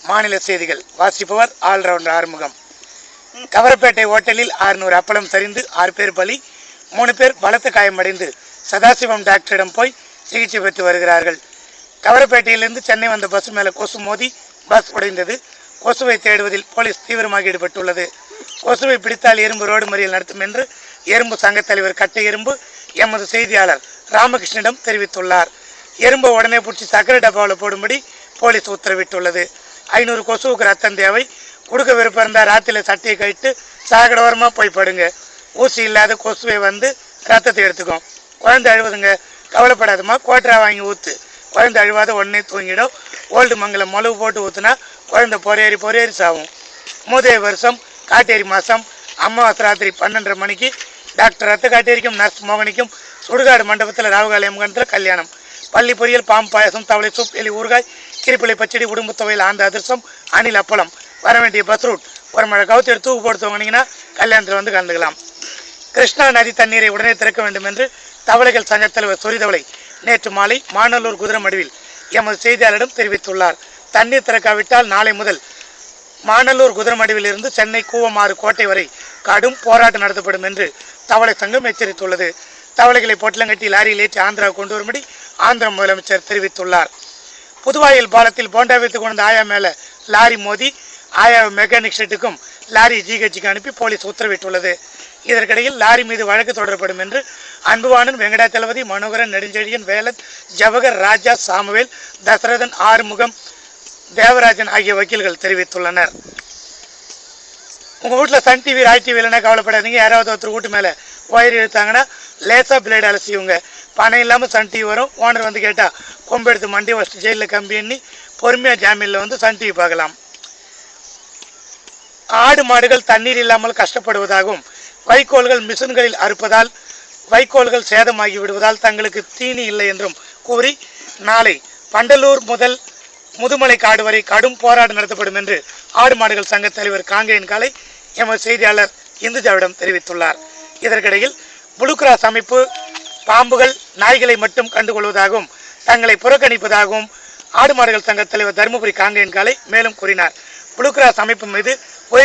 மாநில செய்திகள் வாசிப்பவர் ஆல்ரவுண்டர் ஆறுமுகம். கவரப்பேட்டை ஓட்டலில் 600 அப்பளம் சரிந்து 6 பேர் பலி, 3 பேர் பலத்த காயமடைந்து சதாசிவம் டாக்டரிடம் போய் சிகிச்சை பெற்று வருகிறார்கள். கவரப்பேட்டையிலிருந்து சென்னை வந்த பஸ் மேலே கொசு மோதி பஸ் உடைந்தது. கொசுவை தேடுவதில் போலீஸ் தீவிரமாக ஈடுபட்டுள்ளது. கொசுவை பிடித்தால் எறும்பு ரோடு மறியல் நடத்தும் என்று எறும்பு சங்கத் தலைவர் கட்டை எறும்பு எமது செய்தியாளர் ராமகிருஷ்ணனிடம் தெரிவித்துள்ளார். எறும்பை உடனே பிடிச்சி சக்கரை டப்பாவில் போடும்படி போலீஸ் உத்தரவிட்டுள்ளது. 500 கொசுவுக்கு ரத்தம் தேவை. கொடுக்க விருப்பம் இருந்தால் ராத்திரியில் சட்டையை கழித்து சாகடோரமாக போய் படுங்க. ஊசி இல்லாத கொசுவை வந்து ரத்தத்தை எடுத்துக்கும். குழந்தை அழுவுதுங்க, கவலைப்படாதமா, கோட்டரா வாங்கி ஊற்று. குழந்தை அழுவாத உடனே தூங்கிடும். ஓல்டு மங்கலம் மொளவு போட்டு ஊற்றுனா குழந்தை பொறையேறி சாவும். மூதேவி வருஷம் காட்டேரி மாதம் அமாவாசை ராத்திரி 12:30 மணிக்கு டாக்டர் ரத்த காட்டேரிக்கும் நர்ஸ் மோகனிக்கும் சுடுகாடு மண்டபத்தில் ராவுகாலி அம்மகண்டத்தில் கல்யாணம். பள்ளி பொரியல், பாம்பு பாயசம், தவளை சூப், எலி ஊறுகாய், கிரிப்பிள்ளை பச்சடி, உடும்பு துவையல், ஆந்த அதிர்சம், அணில் அப்பளம். வர வேண்டிய பஸ் ரூட் ஒரு மழை கவுத்து எடுத்து தூக்கு போட்டு தூங்கினீங்கன்னா கல்யாணத்தில் வந்து கலந்துக்கலாம். கிருஷ்ணா நதி தண்ணீரை உடனே திறக்க வேண்டும் என்று தவளைகள் சங்க தலைவர் சொரிதவளை நேற்று மாலை மாநல்லூர் குதிரமடுவில் எமது செய்தியாளரிடம் தெரிவித்துள்ளார். தண்ணீர் திறக்காவிட்டால் நாளை முதல் மாநல்லூர் குதிரமடுவில் இருந்து சென்னை கூவமாறு கோட்டை வரை கடும் போராட்டம் நடத்தப்படும் என்று தவளை சங்கம் எச்சரித்துள்ளது. தவளைகளை பொட்டலங்கட்டி லாரியில் ஏற்றி ஆந்திரா கொண்டு வரும்படி ஆந்திர முதலமைச்சர் தெரிவித்துள்ளார். புதுவாயில் பாலத்தில் போண்டா வைத்து கொண்ட ஆயா மேலே லாரி மோதி ஆயா மெக்கானிக் ஷெட்டுக்கும் லாரி ஜிஹெச்சுக்கு அனுப்பி போலீஸ் உத்தரவிட்டுள்ளது. இதற்கிடையில் லாரி மீது வழக்கு தொடரப்படும் என்று அன்புவாணன், வெங்கடாச்சலபதி, மனோகரன், நெடுஞ்செழியன், வேலன், ஜவஹர், ராஜா, சாமுவேல், தசரதன், ஆறுமுகம், தேவராஜன் ஆகிய வக்கீல்கள் தெரிவித்துள்ளனர். உங்கள் வீட்டில் சன் டிவி, ராய் டிவி இல்லைன்னா கவலைப்படாதீங்க. யாராவது ஒருத்தர் வீட்டு மேலே ஒயர் இழுத்தாங்கன்னா லேசாக பிளேடு அலசிவுங்க. பணம் இல்லாமல் சன் டிவி வரும். ஓனர் வந்து கேட்டால் கொம்பு எடுத்து மண்டி வச்சுட்டு ஜெயிலில் கம்பி எண்ணி பொறுமையாக ஜாமீனில் வந்து சன் டிவி பார்க்கலாம். ஆடு மாடுகள் தண்ணீர் இல்லாமல் கஷ்டப்படுவதாகவும் வைக்கோல்கள் மிஷின்களில் அறுப்பதால் வைக்கோல்கள் சேதமாகி விடுவதால் தங்களுக்கு தீனி இல்லை என்றும் கூறி நாளை பண்டலூர் முதல் முதுமலை காடு வரை கடும் போராட்டம் நடத்தப்படும் என்று ஆடு மாடுகள் சங்க தலைவர் காங்கேயன் காலை எமது செய்தியாளர் இந்துஜாவிடம் தெரிவித்துள்ளார். இதற்கிடையில் ப்ளூ கிராஸ் அமைப்பு பாம்புகள், நாய்களை மட்டும் கண்டுகொள்வதாகவும் தங்களை புறக்கணிப்பதாகவும் ஆடு மாடுகள் சங்க தலைவர் தருமபுரி காங்கேயன் காலை மேலும் கூறினார். ப்ளூ கிராஸ் அமைப்பு மீது